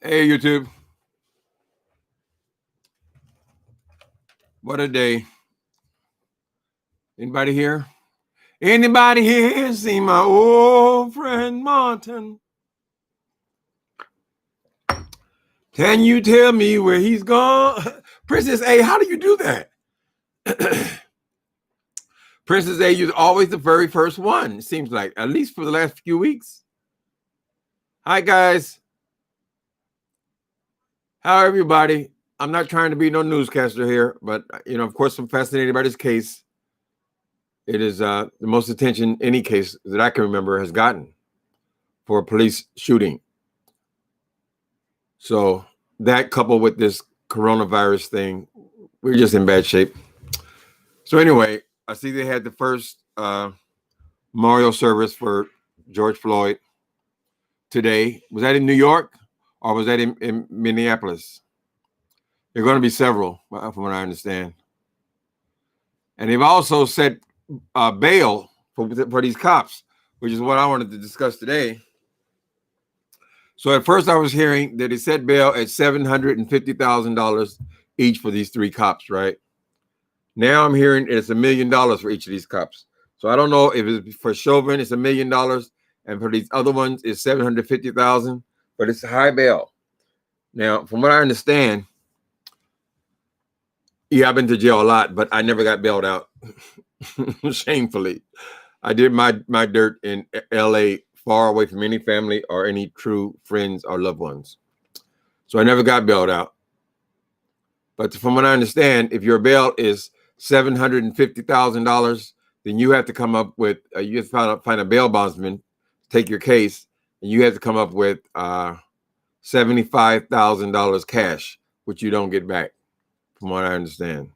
Hey, YouTube. What a day. Anybody here? Anybody here see my old friend Martin? Can you tell me where he's gone? Princess A, how do you do that? Princess A, you're always the very first one, it seems like, at least for the last few weeks. Hi, guys. How everybody? I'm not trying to be no newscaster here, but, of course, I'm fascinated by this case. It is the most attention any case that I can remember has gotten for a police shooting. So that coupled with this coronavirus thing, we're just in bad shape. So anyway, I see they had the first memorial service for George Floyd today. Was that in New York or was that in Minneapolis? There are going to be several, from what I understand. And they've also set bail for these cops, which is what I wanted to discuss today. So at first I was hearing that it set bail at $750,000 each for these three cops, right? Now I'm hearing it's $1 million for each of these cops. So I don't know if it's for Chauvin, it's $1 million, and for these other ones, it's $750,000, but it's a high bail. Now, from what I understand, yeah, I've been to jail a lot, but I never got bailed out. Shamefully. I did my dirt in LA, far away from any family or any true friends or loved ones. So I never got bailed out. But from what I understand, if your bail is $750,000, then you have to come up with, you have to find a bail bondsman, take your case, and you have to come up with $75,000 cash, which you don't get back, from what I understand.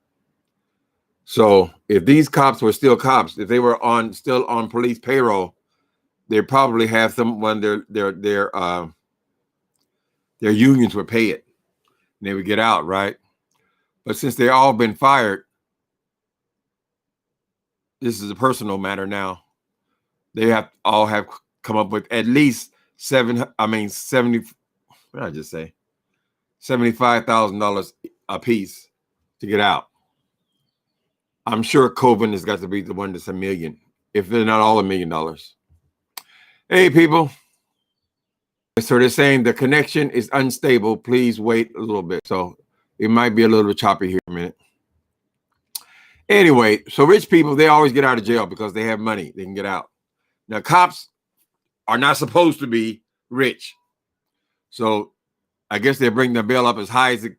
So if these cops were still cops, if they were still on police payroll, they probably have someone their unions would pay it, and they would get out, right? But since they all been fired, this is a personal matter now. They all have come up with at least $75,000 a piece to get out. I'm sure Coven has got to be the one that's $1 million, if they're not all $1 million. Hey, people. So they're saying the connection is unstable. Please wait a little bit. So it might be a little bit choppy here in a minute. Anyway, so rich people, they always get out of jail because they have money. They can get out. Now, cops are not supposed to be rich. So I guess they bring their bail up as high as it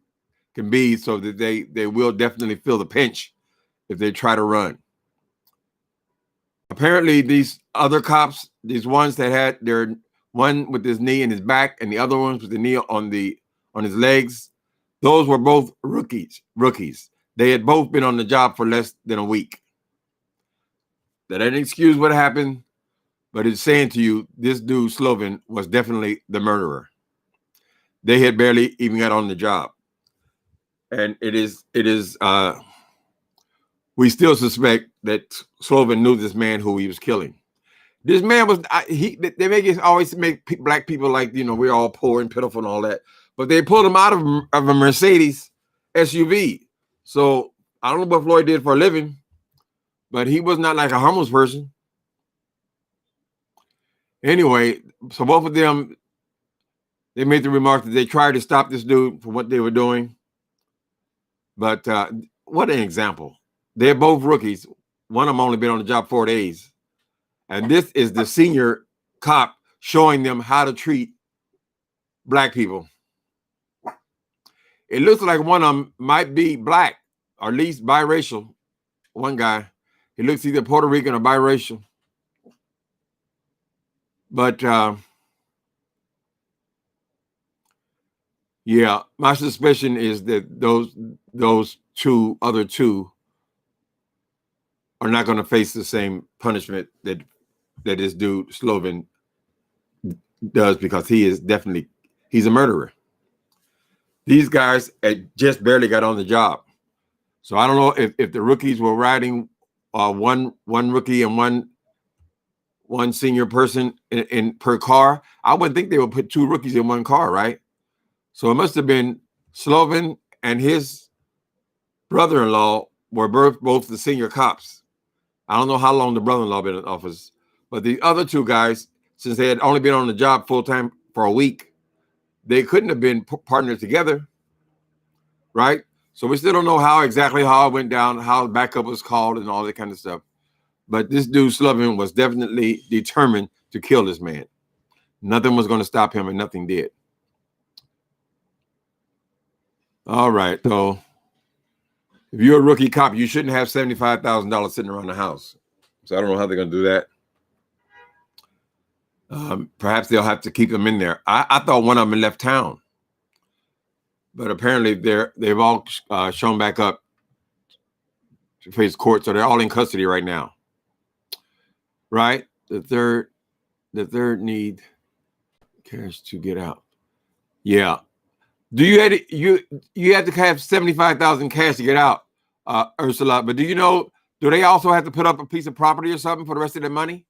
can be so that they will definitely feel the pinch if they try to run. Apparently, these other cops, these ones that had their one with his knee in his back and the other ones with the knee on his legs, those were both rookies. They had both been on the job for less than a week. That doesn't excuse what happened, but it's saying to you, this dude, Chauvin, was definitely the murderer. They had barely even got on the job. And it is we still suspect that Chauvin knew this man who he was killing. This man was, they always make black people like, we're all poor and pitiful and all that. But they pulled him out of a Mercedes SUV. So I don't know what Floyd did for a living, but he was not like a homeless person. Anyway, so both of them, they made the remark that they tried to stop this dude from what they were doing. But what an example. They're both rookies. One of them only been on the job 4 days. And this is the senior cop showing them how to treat black people. It looks like one of them might be black, or at least biracial. One guy, he looks either Puerto Rican or biracial. But yeah, my suspicion is that those other two are not going to face the same punishment that this dude Chauvin does, because he's a murderer. These guys just barely got on the job. So I don't know if the rookies were riding one rookie and one senior person in per car. I wouldn't think they would put two rookies in one car, right? So it must have been Sloven and his brother-in-law were both the senior cops. I don't know how long the brother-in-law been in office, but the other two guys, since they had only been on the job full-time for a week, they couldn't have been partnered together, right? So we still don't know exactly how it went down, how the backup was called and all that kind of stuff. But this dude, Sloven, was definitely determined to kill this man. Nothing was going to stop him, and nothing did. All right, so if you're a rookie cop, you shouldn't have $75,000 sitting around the house. So I don't know how they're going to do that. Perhaps they'll have to keep them in there. I thought one of them left town, but apparently they've all shown back up to face court, so they're all in custody right now. Right? The third need cash to get out. Yeah. Do you have to have 75,000 cash to get out, Ursula? But do they also have to put up a piece of property or something for the rest of their money?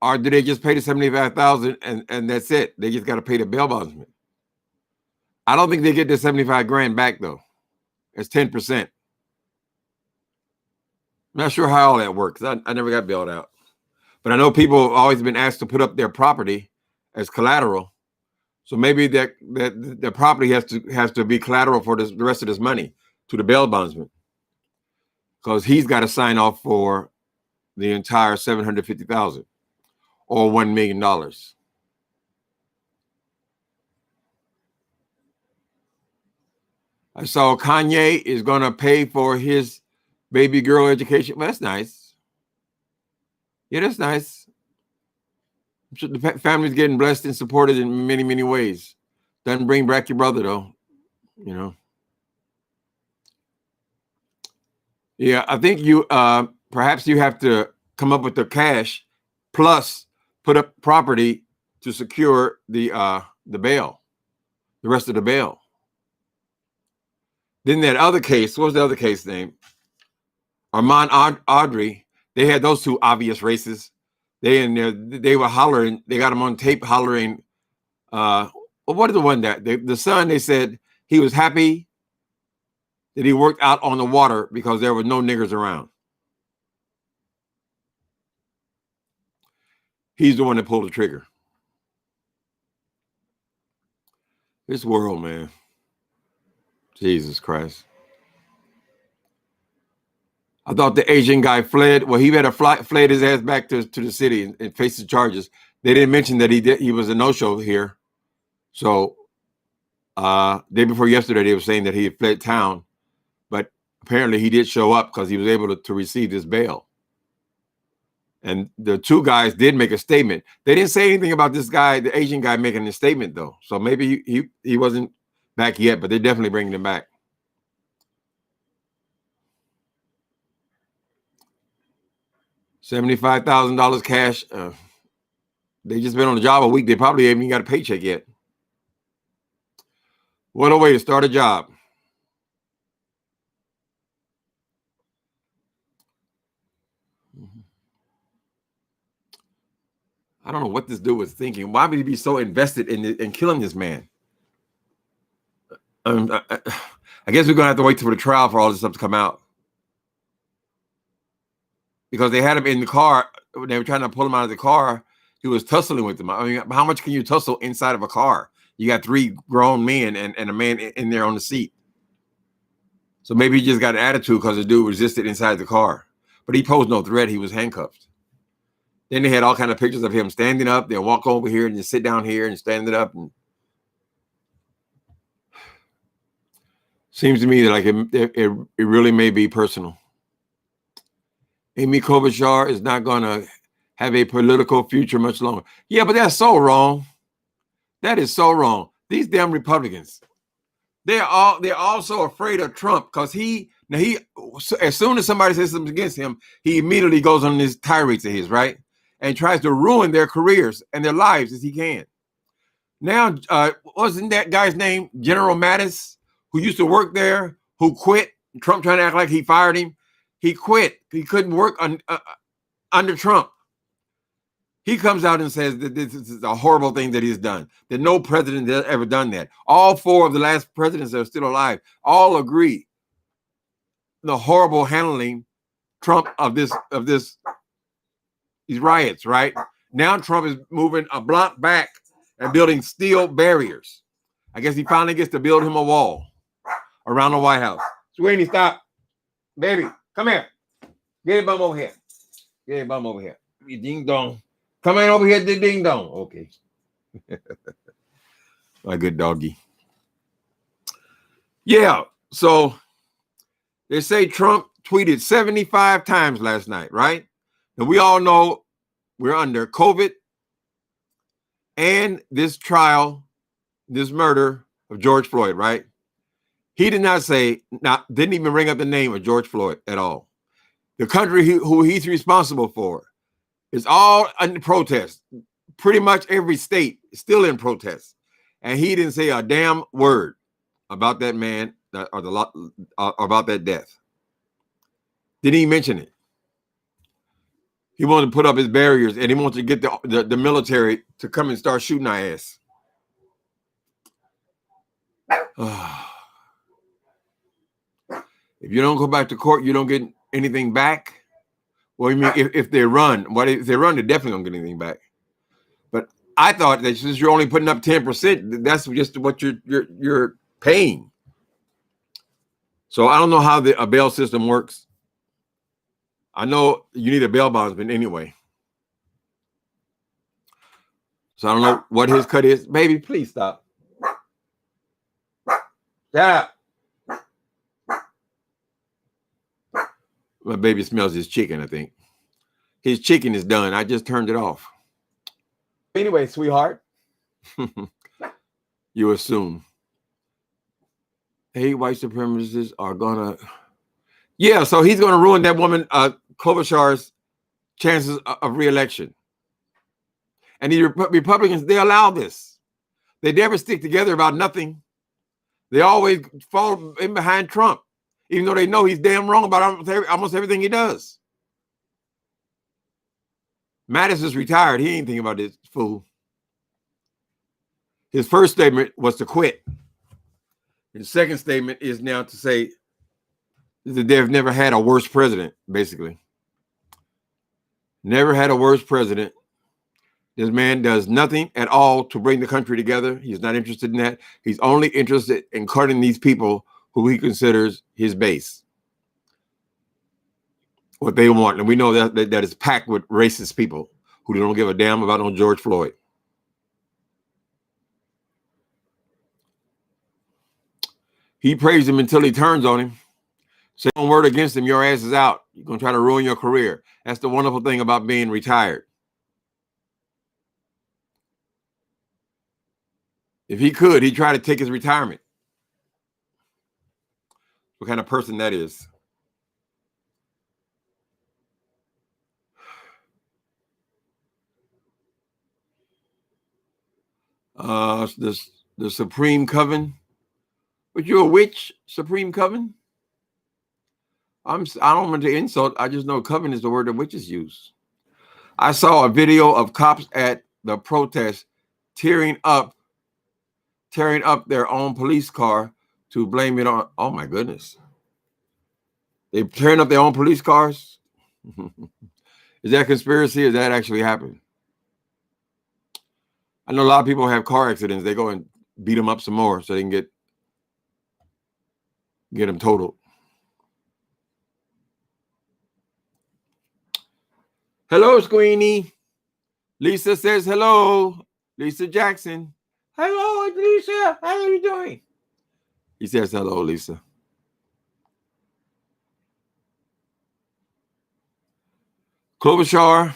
Or do they just pay the 75,000 and that's it? They just got to pay the bail bondsman. I don't think they get their 75 grand back though. It's 10%. I'm not sure how all that works. I never got bailed out, but I know people have always been asked to put up their property as collateral. So maybe that the property has to be collateral for the rest of this money to the bail bondsman, because he's got to sign off for the entire $750,000 or $1 million. I saw Kanye is going to pay for his baby girl education. Well, that's nice. Yeah, that's nice. I'm sure the family's getting blessed and supported in many, many ways. Doesn't bring back your brother, though. Yeah, I think perhaps you have to come up with the cash plus put up property to secure the bail, the rest of the bail. Then that other case, what was the other case name? Armand Audrey. They had those two obvious races. They were hollering. They got him on tape hollering. What is the one that the son? They said he was happy that he worked out on the water because there were no niggers around. He's the one that pulled the trigger. This world, man. Jesus Christ. I thought the Asian guy fled. Well, he better fled his ass back to the city and face the charges. They didn't mention that he was a no-show here. So day before yesterday, they were saying that he had fled town, but apparently he did show up because he was able to receive this bail. And the two guys did make a statement. They didn't say anything about this guy, the Asian guy, making a statement though. So maybe he wasn't back yet, but they're definitely bringing him back. $75,000 cash. They just been on the job a week. They probably haven't even got a paycheck yet. What a way to start a job. I don't know what this dude was thinking. Why would he be so invested in killing this man? I guess we're going to have to wait for the trial for all this stuff to come out. Because they had him in the car. When they were trying to pull him out of the car, he was tussling with them. I mean, how much can you tussle inside of a car? You got three grown men and a man in there on the seat. So maybe he just got an attitude because the dude resisted inside the car. But he posed no threat. He was handcuffed. Then they had all kinds of pictures of him standing up. They'll walk over here and just sit down here and stand it up. And seems to me like it really may be personal. Amy Klobuchar is not going to have a political future much longer. Yeah, but that's so wrong. That is so wrong. These damn Republicans, they're all so afraid of Trump because as soon as somebody says something against him, he immediately goes on this tirades of his, right? And tries to ruin their careers and their lives as he can. Now, wasn't that guy's name General Mattis, who used to work there, who quit. Trump trying to act like he fired him. He quit. He couldn't work under Trump. He comes out and says that this is a horrible thing that he's done, that no president has ever done that. All four of the last presidents that are still alive all agree the horrible handling Trump of these riots, right? Now Trump is moving a block back and building steel barriers. I guess he finally gets to build him a wall around the White House. Sweeney, stop. Baby, come here. Get a bum over here. Get a bum over here. You ding dong. Come on over here, ding dong. Okay. My good doggy. Yeah, so they say Trump tweeted 75 times last night, right? And we all know we're under COVID and this trial, this murder of George Floyd, right? He did not say, didn't even bring up the name of George Floyd at all. The country who he's responsible for is all in protest. Pretty much every state is still in protest. And he didn't say a damn word about that man or about that death. Didn't even mention it. He wanted to put up his barriers and he wanted to get the military to come and start shooting our ass. If you don't go back to court, you don't get anything back. Well, you mean if they run, if they run, they're definitely gonna get anything back. But I thought that since you're only putting up 10%, that's just what you're paying. So I don't know how a bail system works. I know you need a bail bondsman anyway. So I don't know what his cut is. Baby, please stop. Stop. My baby smells his chicken, I think. His chicken is done. I just turned it off. Anyway, sweetheart. You assume. Hey, white supremacists are gonna... Yeah, so he's gonna ruin that woman, Klobuchar's chances of re-election. And the Republicans, they allow this. They never stick together about nothing. They always fall in behind Trump, even though they know he's damn wrong about almost everything he does. Mattis is retired. He ain't thinking about this fool. His first statement was to quit. His second statement is now to say that they've never had a worse president, basically. Never had a worse president. This man does nothing at all to bring the country together. He's not interested in that. He's only interested in cutting these people who he considers his base. What they want. And we know that is packed with racist people who don't give a damn about no George Floyd. He praised him until he turns on him. Say one word against him, your ass is out. You're going to try to ruin your career. That's the wonderful thing about being retired. If he could, he'd try to take his retirement. What kind of person that is. The Supreme Coven. But you're a witch, Supreme Coven? I don't want to insult. I just know coven is the word that witches use. I saw a video of cops at the protest tearing up their own police car to blame it on. Oh my goodness. They're tearing up their own police cars? Is that a conspiracy or does that actually happen? I know a lot of people have car accidents. They go and beat them up some more so they can get them totaled. Hello, Squeenie. Lisa says hello. Lisa Jackson. Hello, Lisa. How are you doing? He says hello, Lisa. Klobuchar.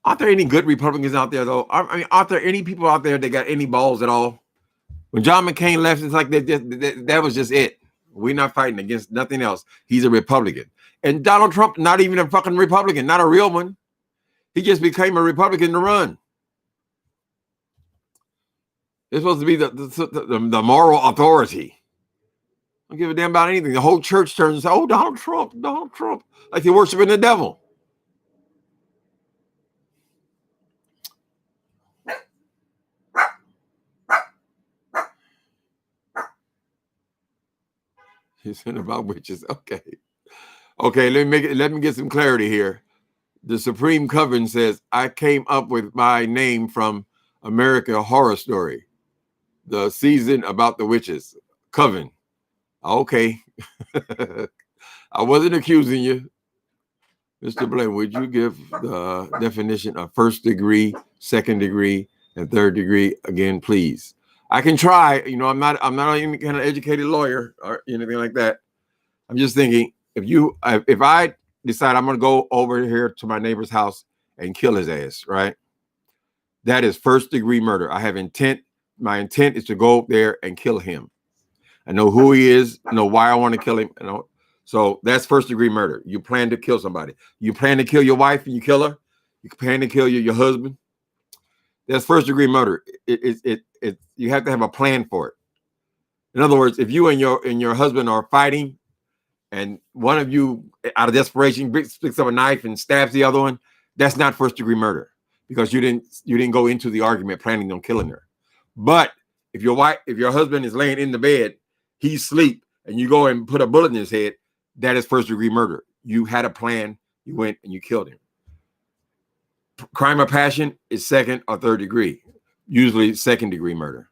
Aren't there any good Republicans out there, though? I mean, aren't there any people out there that got any balls at all? When John McCain left, it's like that was just it. We're not fighting against nothing else. He's a Republican. And Donald Trump, not even a fucking Republican, not a real one. He just became a Republican to run. It's supposed to be the moral authority. Don't give a damn about anything. The whole church turns and says, "Oh, Donald Trump, like they're worshiping the devil." He said about witches. Okay. Let me get some clarity here. The Supreme Coven says I came up with my name from American Horror Story, the season about the witches. Coven. Okay. I wasn't accusing you. Mr. Blaine, would you give the definition of first degree, second degree, and third degree again, please? I can try. I'm not any kind of educated lawyer or anything like that. I'm just thinking, if I decide I'm going to go over here to my neighbor's house and kill his ass, right? That is first degree murder. I have intent. My intent is to go there and kill him. I know who he is. I know why I want to kill him. So that's first degree murder. You plan to kill somebody. You plan to kill your wife and you kill her. You plan to kill your husband. That's first degree murder. You have to have a plan for it. In other words, if you and your husband are fighting, and one of you, out of desperation, picks up a knife and stabs the other one, that's not first degree murder because you didn't go into the argument planning on killing her. But if your husband is laying in the bed, he's asleep, and you go and put a bullet in his head, that is first degree murder. You had a plan, you went and you killed him. Crime of passion is second or third degree, usually second degree murder.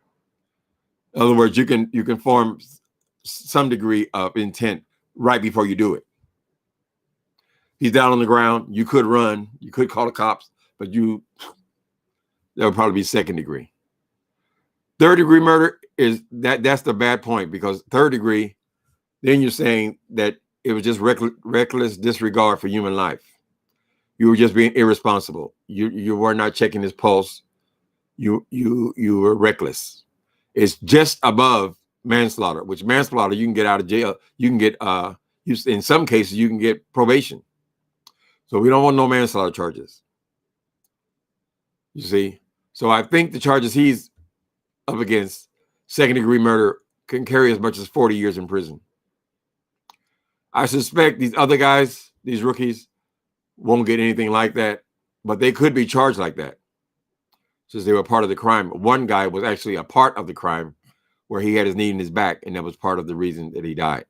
In other words, you can form some degree of intent right before you do it. He's down on the ground. You could run. You could call the cops, but that would probably be second degree. Third degree murder that's the bad point, because third degree, then you're saying that it was just reckless disregard for human life. You were just being irresponsible. You were not checking his pulse. You were reckless. It's just above manslaughter, which manslaughter you can get out of jail. You can get in some cases you can get probation. So we don't want no manslaughter charges. You see? So I think the charges he's up against, second degree murder, can carry as much as 40 years in prison. I suspect these other guys, these rookies, won't get anything like that, but they could be charged like that since they were part of the crime. One guy was actually a part of the crime where he had his knee in his back, and that was part of the reason that he died.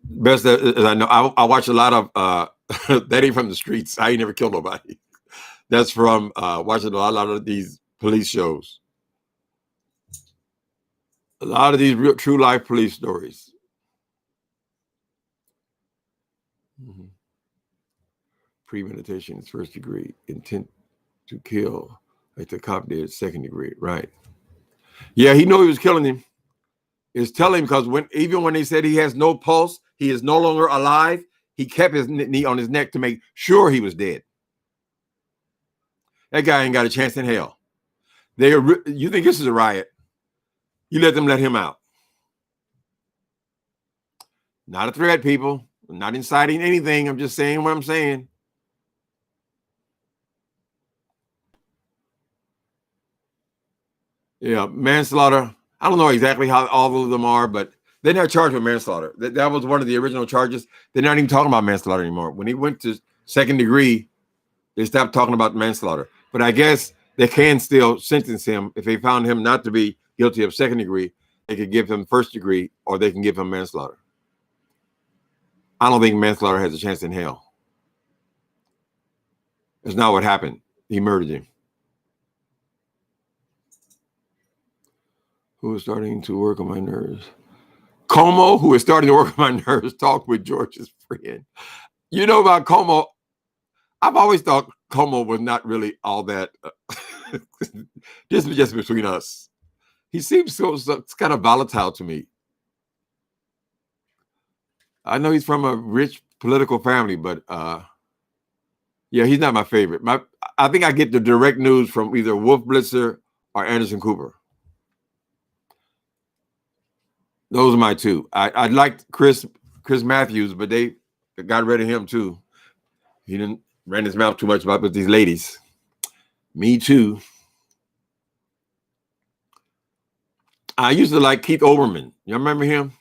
Best as I know, I watch a lot of that ain't from the streets. I ain't never killed nobody. That's from watching a lot of these police shows. A lot of these real true life police stories. Mm-hmm. Premeditation is first degree. Intent to kill, like the cop did, second degree. Right. Yeah, he knew he was killing him. It's telling him, because even when they said he has no pulse, he is no longer alive, he kept his knee on his neck to make sure he was dead. That guy ain't got a chance in hell. You think this is a riot? You let him out. Not a threat, people. I'm not inciting anything. I'm just saying what I'm saying. Yeah, manslaughter. I don't know exactly how all of them are, but they're not charged with manslaughter. That was one of the original charges. They're not even talking about manslaughter anymore. When he went to second degree, they stopped talking about manslaughter. But I guess they can still sentence him if they found him not to be guilty of second degree. They could give him first degree, or they can give him manslaughter. I don't think manslaughter has a chance in hell. That's not what happened. He murdered him. Who is starting to work on my nerves? Como, who is starting to work on my nerves, talked with George's friend. You know about Como? I've always thought Como was not really all that. This was just between us. He seems so kind of volatile to me. I know he's from a rich political family, but yeah, he's not my favorite. I think I get the direct news from either Wolf Blitzer or Anderson Cooper. Those are my two. I liked Chris Matthews, but they got rid of him too. He ran his mouth too much about these ladies. Me too. I used to like Keith Olbermann. You remember him?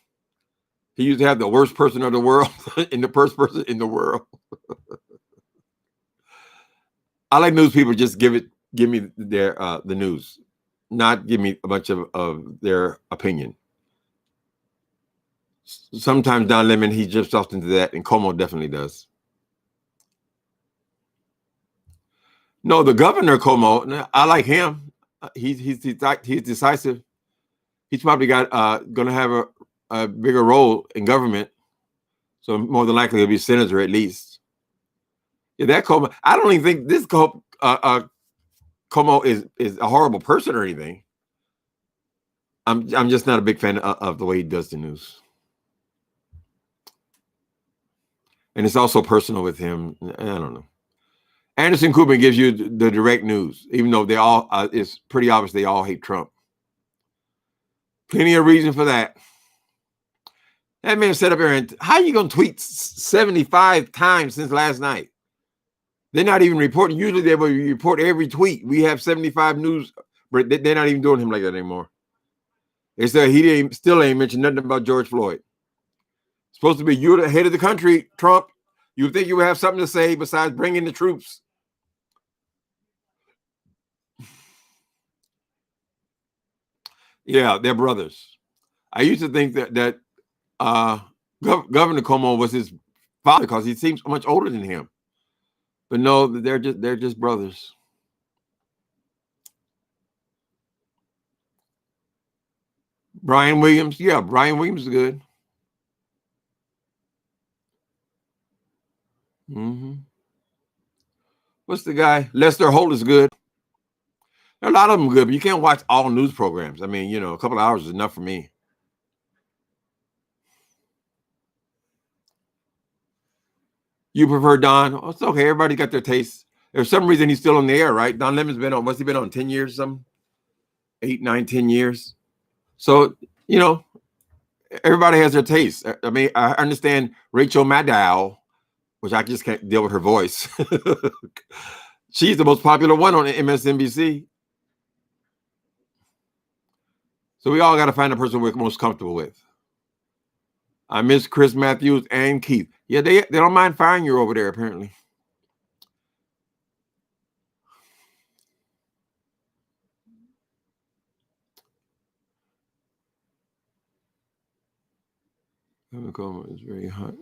He used to have the worst person of the world and the first person in the world. I like news people just give me their the news, not give me a bunch of their opinion. Sometimes Don Lemon, he drifts off into that, and Como definitely does. No, the governor Como, I like him. He's decisive. He's probably got going to have a bigger role in government, so more than likely he'll be senator at least. Yeah, that Como. I don't even think this Como is a horrible person or anything. I'm just not a big fan of the way he does the news. And it's also personal with him. I don't know. Anderson Cooper gives you the direct news, even though they all, it's pretty obvious they all hate Trump. Plenty of reason for that. That man sat up here and, how are you going to tweet 75 times since last night? They're not even reporting. Usually they will report every tweet. We have 75 news, but they're not even doing him like that anymore. They said he still ain't mentioned nothing about George Floyd. Supposed to be you're the head of the country, Trump. You think you would have something to say besides bringing the troops? Yeah, they're brothers. I used to think that Governor Cuomo was his father because he seems much older than him. But no, they're just brothers. Brian Williams, yeah, Brian Williams is good. Mm-hmm. What's the guy? Lester Holt is good. There are a lot of them good, but you can't watch all news programs. I mean, a couple of hours is enough for me. You prefer Don? Oh, it's okay. Everybody got their taste. There's some reason he's still on the air, right? Don Lemon's been on, what's he been on? 10 years, something? 8, 9, 10 years. So, everybody has their taste. I mean, I understand Rachel Maddow, which I just can't deal with her voice. She's the most popular one on MSNBC. So we all got to find the person we're most comfortable with. I miss Chris Matthews and Keith. Yeah, they don't mind firing you over there, apparently. Governor Cuomo is very hot.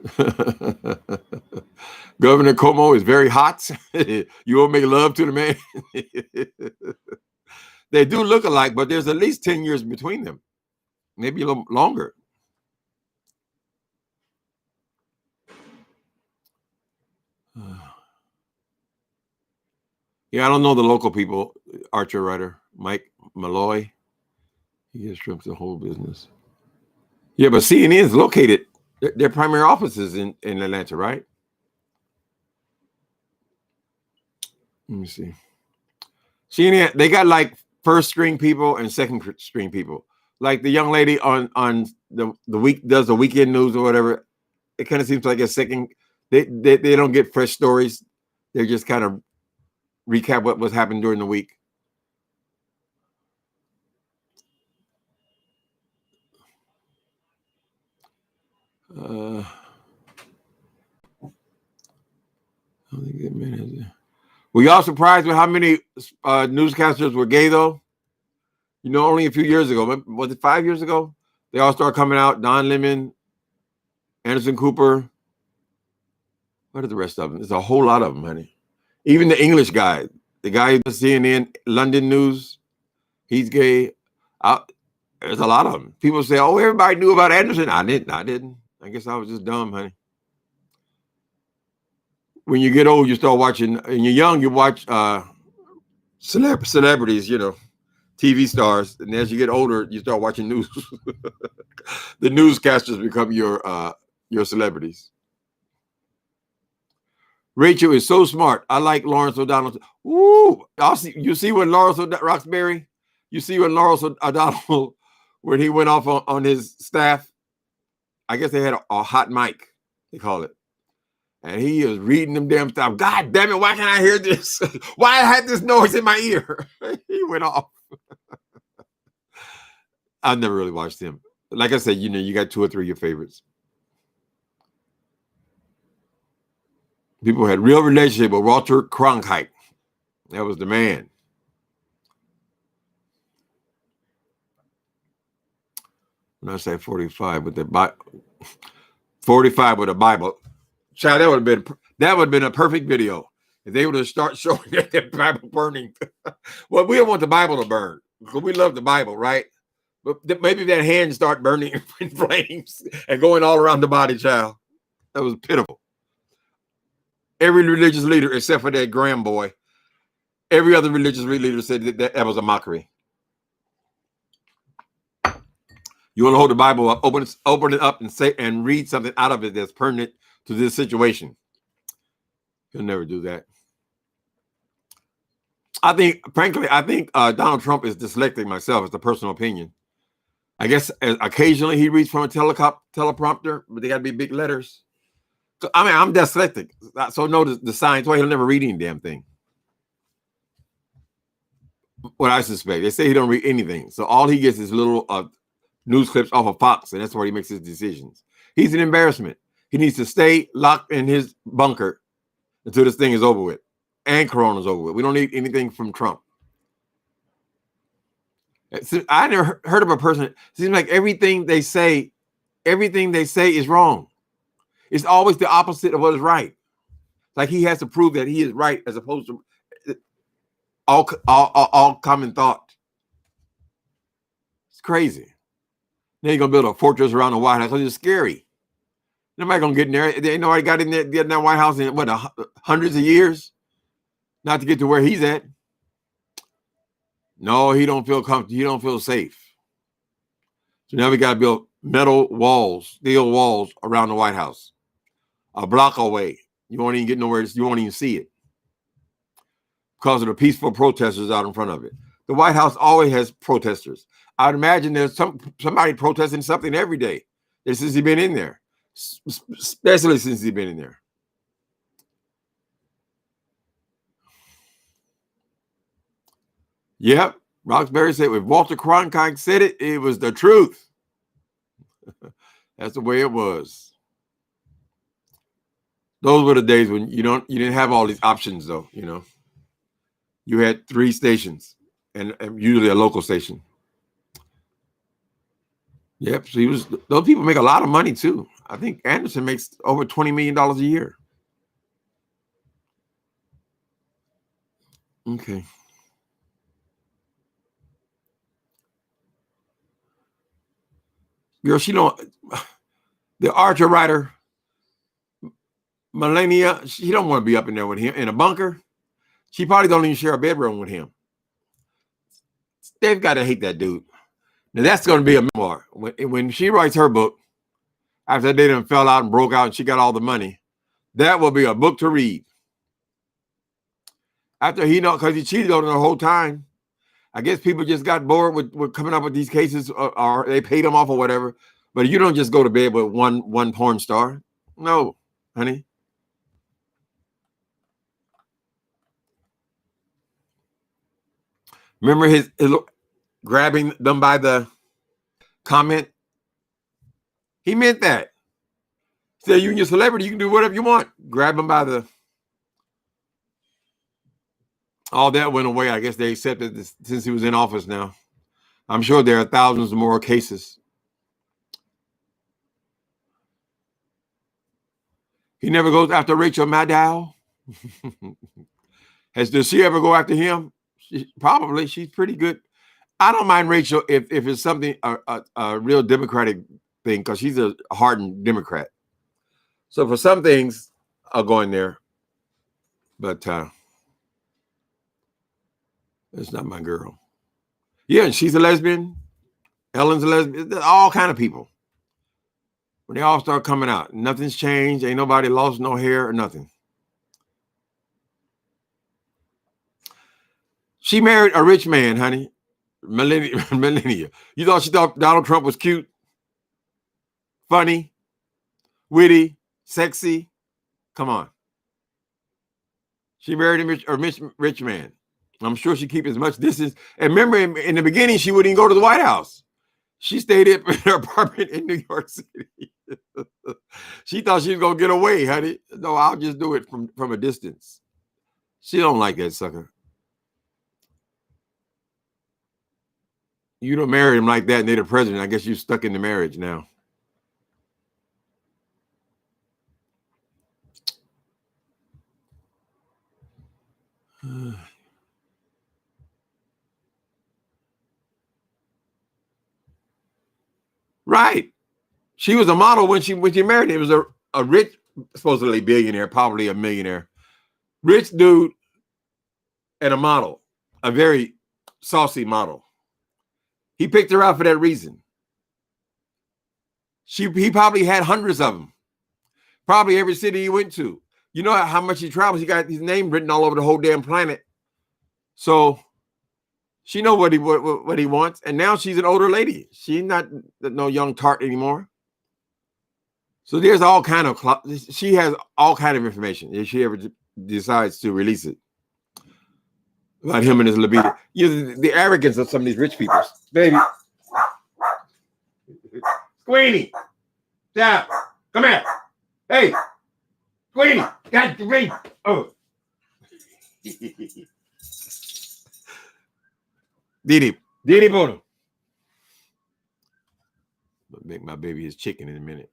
Governor Cuomo is very hot. You won't make love to the man. They do look alike, but there's at least 10 years between them. Maybe a little longer. Yeah, I don't know the local people. Archer writer Mike Malloy. He has stripped the whole business. Yeah, but CNN is located. Their primary office is in Atlanta, right? Let me see. CNN, they got like first string people and second string people. Like the young lady on the week does the weekend news or whatever. It kind of seems like a second. They don't get fresh stories. They're just kind of recap what was happened during the week. Were y'all surprised with how many newscasters were gay, though? Only a few years ago. Was it 5 years ago? They all started coming out. Don Lemon, Anderson Cooper. What are the rest of them? There's a whole lot of them, honey. Even the English guy, the guy who's CNN, London News, he's gay. There's a lot of them. People say, oh, everybody knew about Anderson. I didn't. I guess I was just dumb, honey. When you get old, you start watching. When you're young, you watch celebrities, TV stars. And as you get older, you start watching news. The newscasters become your celebrities. Rachel is so smart. I like Lawrence O'Donnell. Ooh, you see when Lawrence Roxbury, you see when Lawrence O'Donnell, when he went off on his staff, I guess they had a hot mic, they call it. And he is reading them damn stuff. God damn it, why can't I hear this? Why I had this noise in my ear? He went off. I've never really watched him. Like I said, you know, you got 2 or 3 of your favorites. People had real relationship with Walter Cronkite. That was the man. When I say 45 with the Bible, 45 with a Bible, child, that would have been a perfect video if they would have start showing that Bible burning. Well, we don't want the Bible to burn because we love the Bible, right? But maybe that hand start burning in flames and going all around the body, child. That was pitiful. Every religious leader, except for that Graham boy, every other religious leader said that was a mockery. You want to hold the Bible up, open it up and say and read something out of it that's pertinent to this situation. He'll never do that. Frankly, I think Donald Trump is dyslexic myself. It's a personal opinion. I guess occasionally he reads from a teleprompter, but they got to be big letters. So, I mean, I'm dyslexic, so notice the signs. Why he'll never read any damn thing. What I suspect, they say he don't read anything, so all he gets is little news clips off of Fox, and that's where he makes his decisions. He's an embarrassment. He needs to stay locked in his bunker until this thing is over with and Corona's over with. We don't need anything from Trump. I never heard of a person. It seems like everything they say is wrong. It's always the opposite of what is right. Like he has to prove that he is right as opposed to all common thought. It's crazy. Then you're gonna build a fortress around the White House. It's scary. Nobody gonna get in there. They ain't nobody got in there, get in that White House in what hundreds of years, not to get to where he's at. No, he don't feel comfortable. He don't feel safe. So now we got to build metal walls, steel walls around the White House, a block away. You won't even get nowhere. You won't even see it because of the peaceful protesters out in front of it. The White House always has protesters. I'd imagine there's somebody protesting something every day since he's been in there, especially since he's been in there. Yep. Roxbury said, if Walter Cronkite said it, it was the truth. That's the way it was. Those were the days when you didn't have all these options, though. You know, you had 3 stations and usually a local station. Yep. So those people make a lot of money too. I think Anderson makes over $20 million a year. Okay. Girl, the Archer writer, Melania, she don't want to be up in there with him in a bunker. She probably don't even share a bedroom with him. They've got to hate that dude. Now that's going to be a memoir. When she writes her book, after they done fell out and broke out and she got all the money, that will be a book to read. After because he cheated on her the whole time. I guess people just got bored with coming up with these cases, or they paid them off or whatever. But you don't just go to bed with one porn star. No, honey. Remember his grabbing them by the comment? He meant that. He said, you're a celebrity, you can do whatever you want. Grab them by the... All that went away. I guess they accepted this since he was in office now. I'm sure there are thousands more cases. He never goes after Rachel Maddow. Does she ever go after him? Probably. She's pretty good. I don't mind Rachel if it's something, a real Democratic thing, because she's a hardened Democrat. So for some things, I'll go in there. But it's not my girl. Yeah, and she's a lesbian. Ellen's a lesbian. All kind of people. When they all start coming out, nothing's changed. Ain't nobody lost no hair or nothing. She married a rich man, honey. Melania. You thought she thought Donald Trump was cute, funny, witty, sexy? Come on. She married a rich man. I'm sure she keep as much distance. And remember, in the beginning, she wouldn't even go to the White House. She stayed up in her apartment in New York City. She thought she was gonna get away, honey. No, I'll just do it from a distance. She don't like that sucker. You don't marry him like that and they're the president. I guess you're stuck in the marriage now. Right. She was a model when she married him. It was a rich, supposedly billionaire, probably a millionaire. Rich dude and a model. A very saucy model. He picked her out for that reason. He probably had hundreds of them. Probably every city he went to. You know how much he travels. He got his name written all over the whole damn planet. So she know what he wants. And now she's an older lady. She's not no young tart anymore. So there's all kind of, she has all kind of information if she ever decides to release it about him and his libido. You know, the arrogance of some of these rich people. Baby. Queenie. Stop. Come here. Hey. Queenie. Got the ring. Oh. Didi. Didi Bono. Make my baby his chicken in a minute.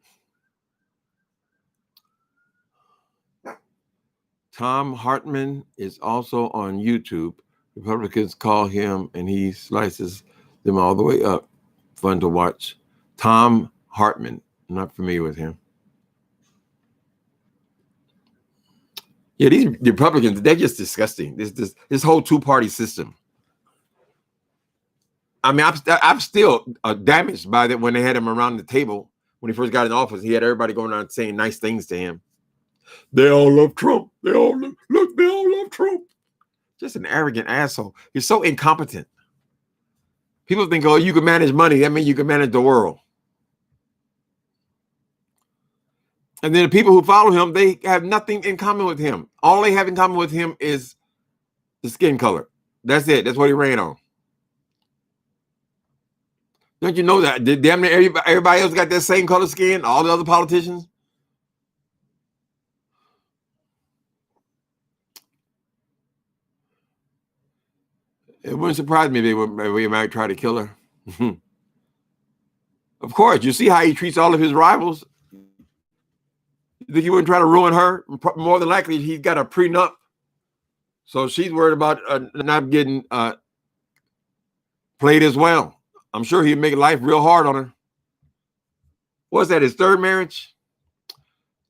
Tom Hartman is also on YouTube. Republicans call him and he slices them all the way up. Fun to watch. Tom Hartman. I'm not familiar with him. Yeah, these Republicans, they're just disgusting. This whole two-party system. I mean, I'm still damaged by that when they had him around the table when he first got in office. He had everybody going around saying nice things to him. They all love Trump. They all love Trump. Just an arrogant asshole. You're so incompetent. People think, oh, you can manage money. That means you can manage the world. And then the people who follow him, they have nothing in common with him. All they have in common with him is the skin color. That's it. That's what he ran on. Don't you know that? Damn near everybody else got that same color skin? All the other politicians? It wouldn't surprise me if they might try to kill her. Of course, you see how he treats all of his rivals. You think he wouldn't try to ruin her? More than likely, he's got a prenup. So she's worried about not getting played as well. I'm sure he'd make life real hard on her. What's that, his third marriage?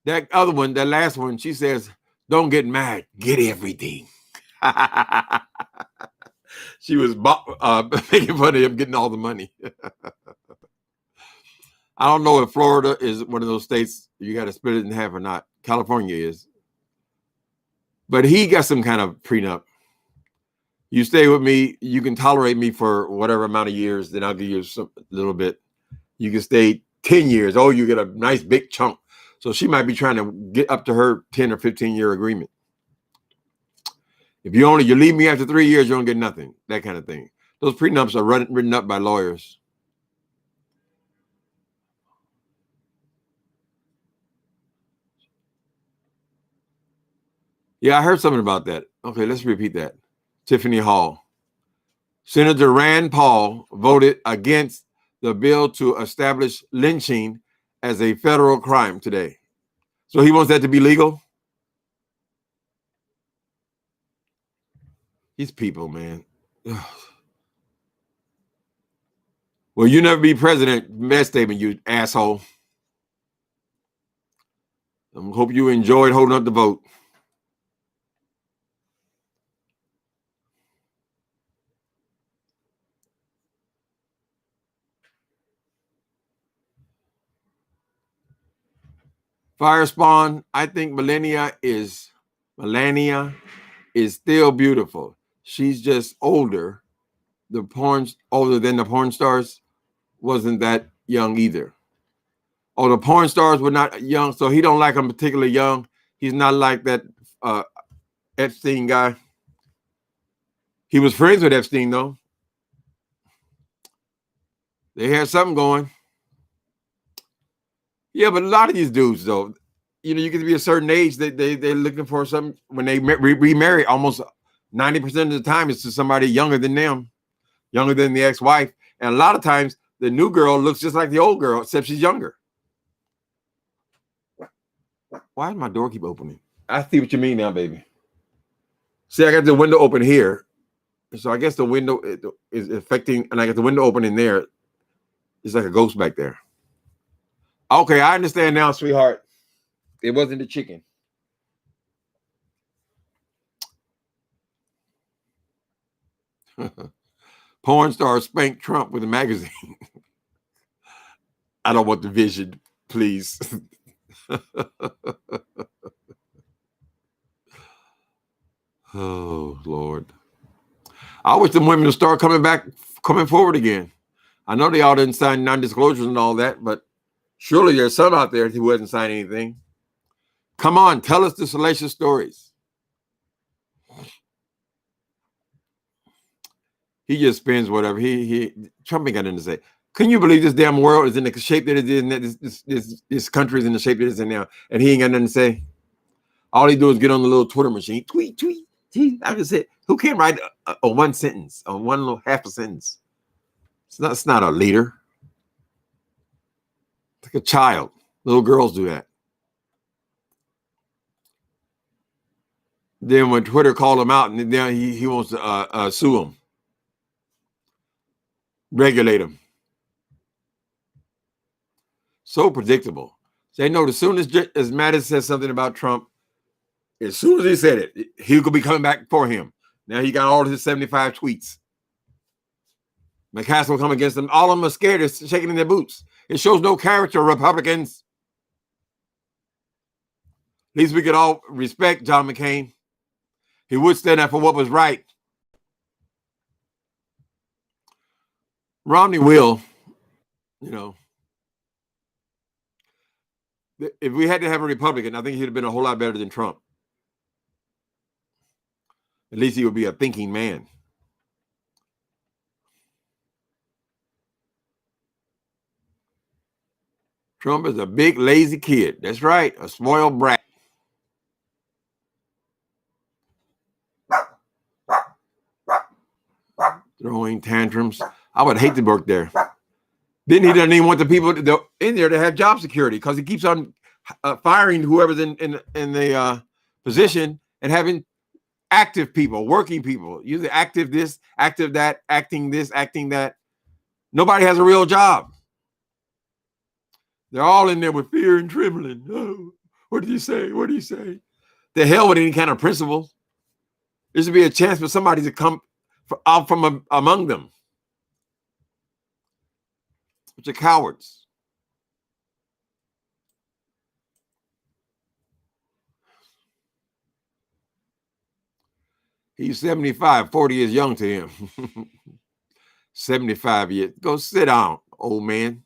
That other one, that last one, she says, don't get mad, get everything. She was making fun of him getting all the money. I don't know if Florida is one of those states you got to split it in half or not. California is. But he got some kind of prenup. You stay with me, you can tolerate me for whatever amount of years, then I'll give you a little bit. You can stay 10 years. Oh, you get a nice big chunk. So she might be trying to get up to her 10 or 15-year agreement. If you leave me after 3 years, you don't get nothing. That kind of thing. Those prenups are written up by lawyers. Yeah, I heard something about that. Okay, let's repeat that. Tiffany Hall. Senator Rand Paul voted against the bill to establish lynching as a federal crime today. So he wants that to be legal? These people, man. Well, you never be president. Best statement, you asshole. I hope you enjoyed holding up the vote. Fire Spawn, I think Melania is still beautiful. She's just older. Older than the porn stars, wasn't that young either. Oh, the porn stars were not young, so he don't like them particularly young. He's not like that Epstein guy. He was friends with Epstein, though. They had something going. Yeah, but a lot of these dudes, though, you know, you get to be a certain age that they're looking for something. When they remarry, almost 90% of the time it's to somebody younger than them, younger than the ex-wife. And a lot of times the new girl looks just like the old girl, except she's younger. Why does my door keep opening? I see what you mean now, baby. See, I got the window open here. So I guess the window is affecting, and I got the window open in there. It's like a ghost back there. Okay, I understand now, sweetheart. It wasn't the chicken. Porn star spanked Trump with a magazine. I don't want the vision, please. Oh, Lord. I wish the women would start coming forward again. I know they all didn't sign non-disclosures and all that, but surely there's some out there who hasn't signed anything. Come on, tell us the salacious stories. He just spins whatever. Trump ain't got nothing to say. Can you believe this damn world is in the shape that it is, and this country is in the shape that it is in now, and he ain't got nothing to say? All he do is get on the little Twitter machine, tweet, tweet. I just said, who can't write a one sentence, or one little half a sentence? It's not a leader. It's like a child. Little girls do that. Then when Twitter called him out, and then he wants to sue him, regulate him. So predictable. They know as soon as Mattis says something about Trump, as soon as he said it, he could be coming back for him. Now he got all his 75 tweets. McCaskill will come against them. All of them are scared. They're shaking in their boots. It shows no character, Republicans. At least we could all respect John McCain. He would stand up for what was right. Romney will, you know. If we had to have a Republican, I think he'd have been a whole lot better than Trump. At least he would be a thinking man. Trump is a big, lazy kid. That's right, a spoiled brat. Throwing tantrums. I would hate to work there. Then he doesn't even want the people in there to have job security because he keeps on firing whoever's in the position and having active people, working people. Usually active this, active that, acting this, acting that. Nobody has a real job. They're all in there with fear and trembling. Oh, what did you say? What did you say? The hell with any kind of principle. There should be a chance for somebody to come out from among them. Bunch of cowards. He's 75, 40 is young to him. 75 years. Go sit down, old man.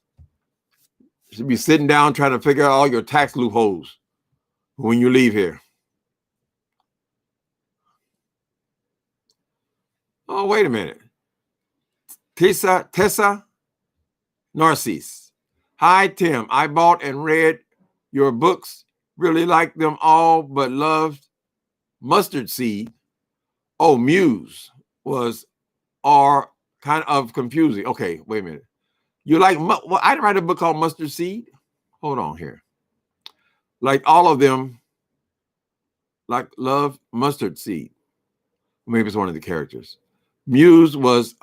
You should be sitting down trying to figure out all your tax loopholes when you leave here. Oh, wait a minute. Tessa Narcisse. Hi, Tim. I bought and read your books. Really liked them all, but loved Mustard Seed. Oh, Muse was kind of confusing. Okay, wait a minute. You like, well, I write a book called Mustard Seed. Hold on here. Like all of them, like love Mustard Seed. Maybe it's one of the characters. Muse was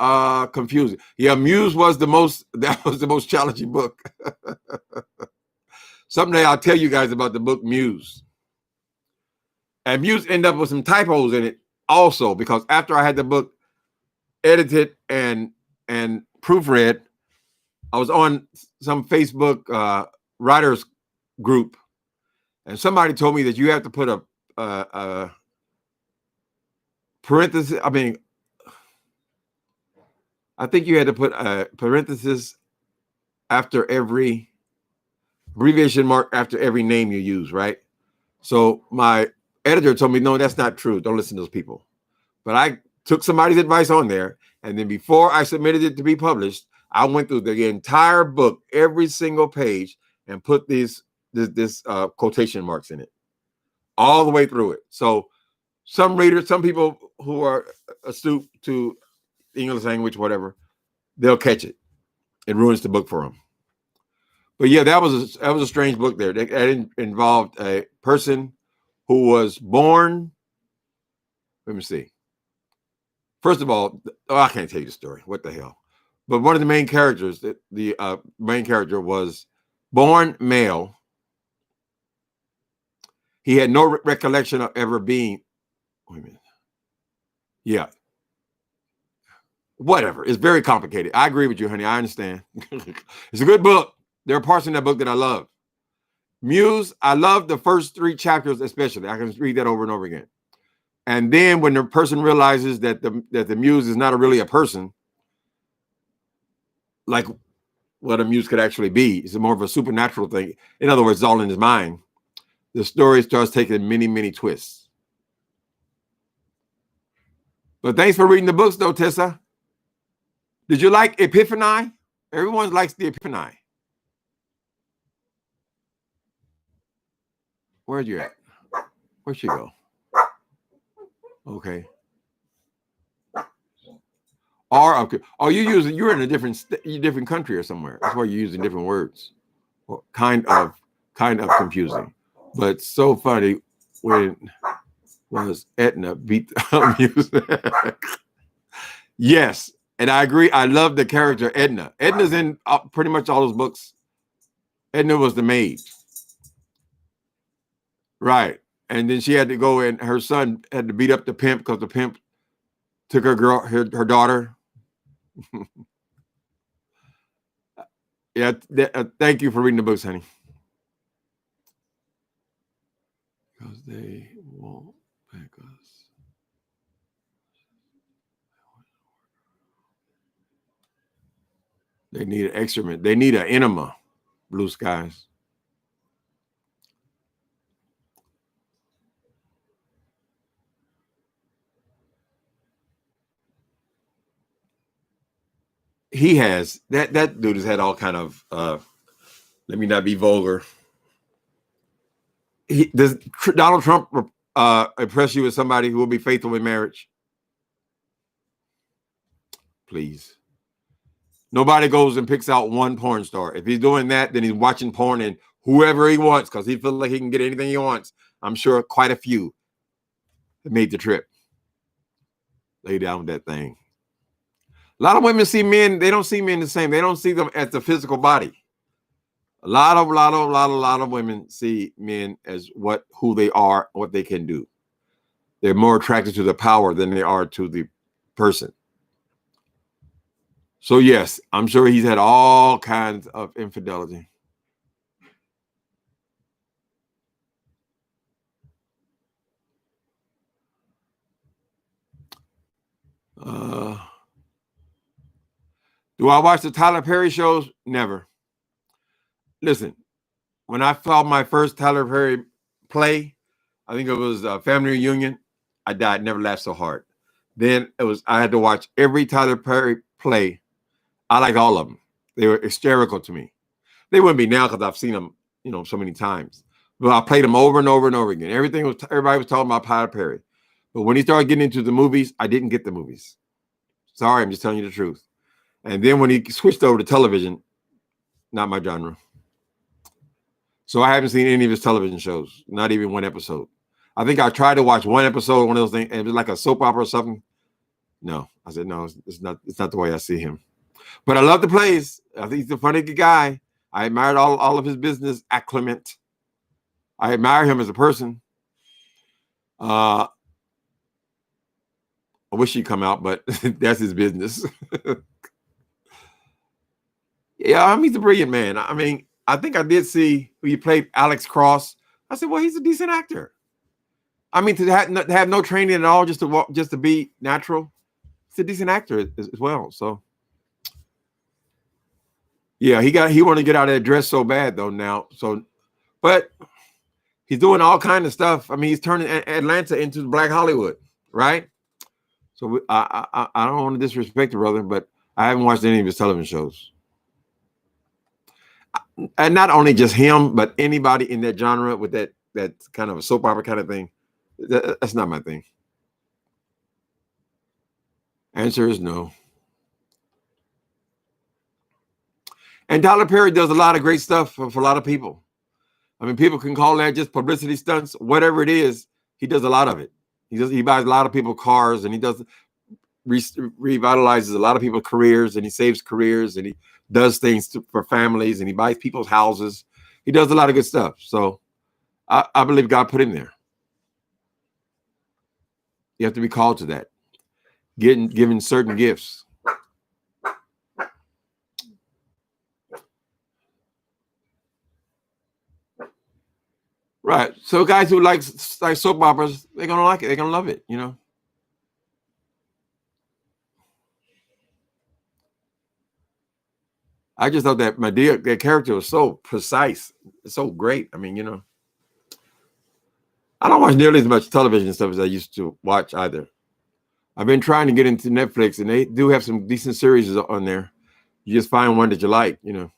confusing. Yeah, Muse was that was the most challenging book. Someday I'll tell you guys about the book Muse. And Muse ended up with some typos in it also, because after I had the book edited and proofread, I was on some Facebook writers group, and somebody told me that you have to put a parenthesis. I think you had to put a parenthesis after every abbreviation mark after every name you use, right? So my editor told me, no, that's not true. Don't listen to those people. But I took somebody's advice on there, and then before I submitted it to be published, I went through the entire book, every single page, and put this quotation marks in it, all the way through it. So some readers, some people who are astute to English language, whatever, they'll catch it. It ruins the book for them. But yeah, that was a strange book there. That involved a person who was born. Let me see. First of all, I can't tell you the story. What the hell? But one of the main characters, the main character was born male. He had no recollection of ever being. Wait a minute. Yeah. Whatever. It's very complicated. I agree with you, honey. I understand. It's a good book. There are parts in that book that I love. Muse, I love the first 3 chapters especially. I can read that over and over again. And then when the person realizes that the muse is not really a person, like what a muse could actually be, it's more of a supernatural thing. In other words, it's all in his mind. The story starts taking many, many twists. But thanks for reading the books, though, Tessa. Did you like Epiphany? Everyone likes the Epiphany. Where'd you at? Where'd she go? Okay. You're in a different country or somewhere. That's why you're using different words. Well, kind of confusing. But so funny when was Etna beat the music. Yes, and I agree. I love the character Edna. Edna's in pretty much all those books. Edna was the maid. Right. And then she had to go and her son had to beat up the pimp because the pimp took her daughter. Yeah. Thank you for reading the books, honey. Because they won't back us. They need an excrement. They need an enema. Blue skies. He has that dude has had all kind of let me not be vulgar. Does Donald Trump impress you as somebody who will be faithful in marriage? Please. Nobody goes and picks out one porn star. If he's doing that, then he's watching porn and whoever he wants because he feels like he can get anything he wants. I'm sure quite a few have made the trip. Lay down with that thing. A lot of women see men, they don't see men the same. They don't see them as the physical body. A lot of women see men as who they are, what they can do. They're more attracted to the power than they are to the person. So yes, I'm sure he's had all kinds of infidelity. Do I watch the Tyler Perry shows? Never. Listen, when I saw my first Tyler Perry play, I think it was Family Reunion, I died, never laughed so hard. Then I had to watch every Tyler Perry play. I liked all of them. They were hysterical to me. They wouldn't be now because I've seen them, so many times. But I played them over and over and over again. Everybody was talking about Tyler Perry. But when he started getting into the movies, I didn't get the movies. Sorry, I'm just telling you the truth. And then when he switched over to television, not my genre. So I haven't seen any of his television shows, not even one episode. I think I tried to watch one episode, one of those things, and it was like a soap opera or something. No, I said, no, it's not the way I see him. But I love the plays. I think he's a funny guy. I admired all of his business acumen. I admire him as a person. I wish he'd come out, but that's his business. Yeah, he's a brilliant man. I mean, I think I did see who he played, Alex Cross. I said, well, he's a decent actor. I mean, to have no training at all, just to be natural, he's a decent actor as well. So, yeah, he wanted to get out of that dress so bad though now. So, but he's doing all kind of stuff. I mean, he's turning Atlanta into Black Hollywood, right? So I don't want to disrespect the brother, but I haven't watched any of his television shows. And not only just him, but anybody in that genre with that kind of a soap opera kind of thing. That's not my thing. Answer is no. And Tyler Perry does a lot of great stuff for a lot of people. I mean, people can call that just publicity stunts, whatever it is. He does a lot of it. He buys a lot of people cars, and he does revitalizes a lot of people's careers, and he saves careers, and he does things for families, and he buys people's houses. He does a lot of good stuff. So I believe God put him there. You have to be called to that, given certain gifts. Right. So guys who like soap operas, they're gonna like it. They're gonna love it. You know. I just thought that that character was so precise, so great. I mean, you know, I don't watch nearly as much television stuff as I used to watch either. I've been trying to get into Netflix, and they do have some decent series on there. You just find one that you like, you know.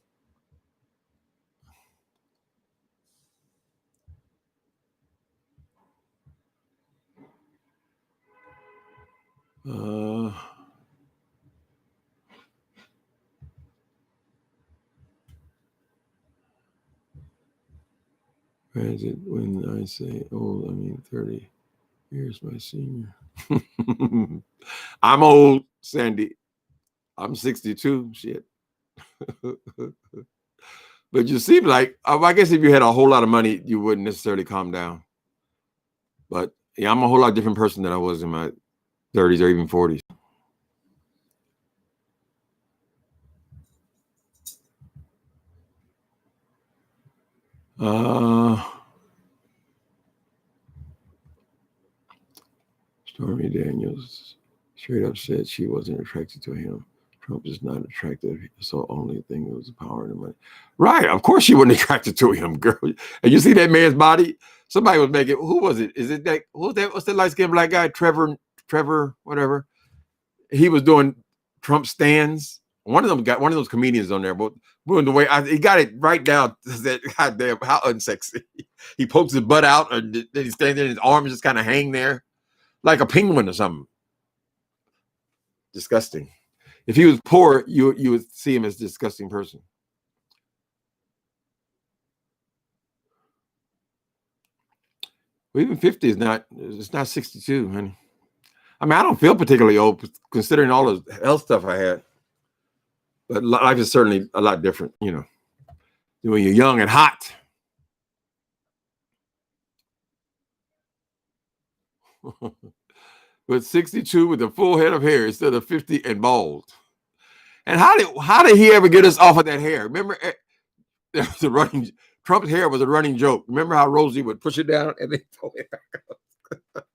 Granted, when I say old, I mean 30 years my senior. I'm old, Sandy. I'm 62. Shit. But you seem like, I guess if you had a whole lot of money, you wouldn't necessarily calm down. But yeah, I'm a whole lot different person than I was in my 30s or even 40s. Stormy Daniels straight up said she wasn't attracted to him. Trump is not attractive, so only thing was the power and the money. Right, of course she wasn't attracted to him, girl. And you see that man's body? Somebody was making, who was it? Is it that, who's that? What's that light-skinned black guy? Trevor, whatever. He was doing Trump stands. One of those comedians on there, but the way he got it right down, that goddamn how unsexy. He pokes his butt out, and then he's standing there, and his arms just kind of hang there like a penguin or something. Disgusting. If he was poor, you would see him as a disgusting person. Well, even 50 is not, it's not 62, honey. I mean, I don't feel particularly old considering all the health stuff I had. But life is certainly a lot different, you know, when you're young and hot. But 62 with a full head of hair instead of 50 and bald. And how did he ever get us off of that hair? Remember, there was Trump's hair was a running joke. Remember how Rosie would push it down and then pull it back up?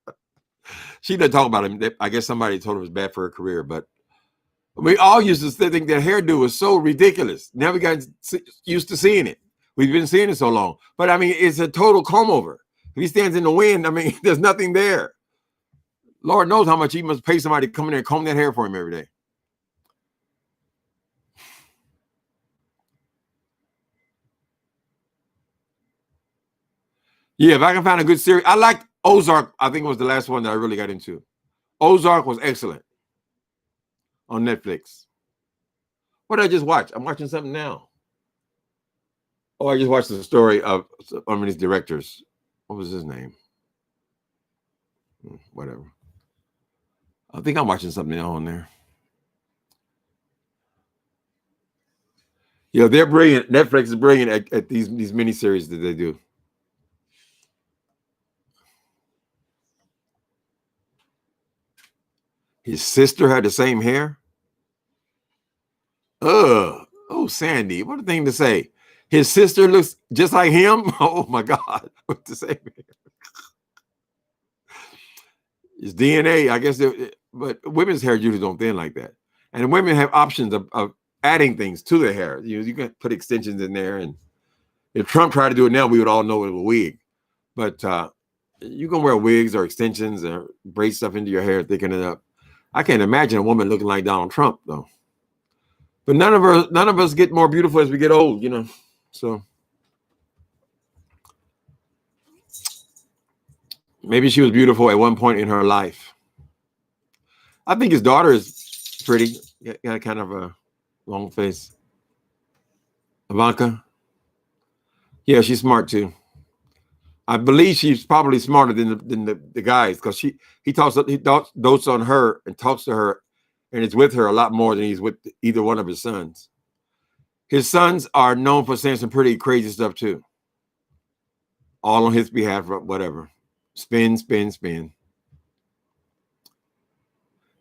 She didn't talk about him. I guess somebody told her it was bad for her career, but we all used to think that hairdo was so ridiculous. Never got used to seeing it. We've been seeing it so long. But I mean, it's a total comb over. If he stands in the wind, I mean, there's nothing there. Lord knows how much he must pay somebody to come in there and comb that hair for him every day. Yeah, if I can find a good series. I liked Ozark. I think it was the last one that I really got into. Ozark was excellent on Netflix. What did I just watch? I'm watching something now. Oh, I just watched the story of one of these directors. What was his name? Whatever. I think I'm watching something on there. Yeah, they're brilliant. Netflix is brilliant at these miniseries that they do. His sister had the same hair. Oh, Sandy, what a thing to say. His sister looks just like him. Oh my God, what to say? It's DNA, I guess. But women's hair usually don't thin like that, and women have options of adding things to their hair. You can put extensions in there, and if Trump tried to do it now, we would all know it was a wig. But you can wear wigs or extensions or braid stuff into your hair, thicken it up. I can't imagine a woman looking like Donald Trump, though. But none of us get more beautiful as we get old, you know. So maybe she was beautiful at one point in her life. I think his daughter is pretty. Got kind of a long face. Ivanka. Yeah, she's smart too. I believe she's probably smarter than the guys, because he dotes on her and talks to her and is with her a lot more than he's with either one of his sons. His sons are known for saying some pretty crazy stuff too. All on his behalf, whatever. Spin, spin, spin.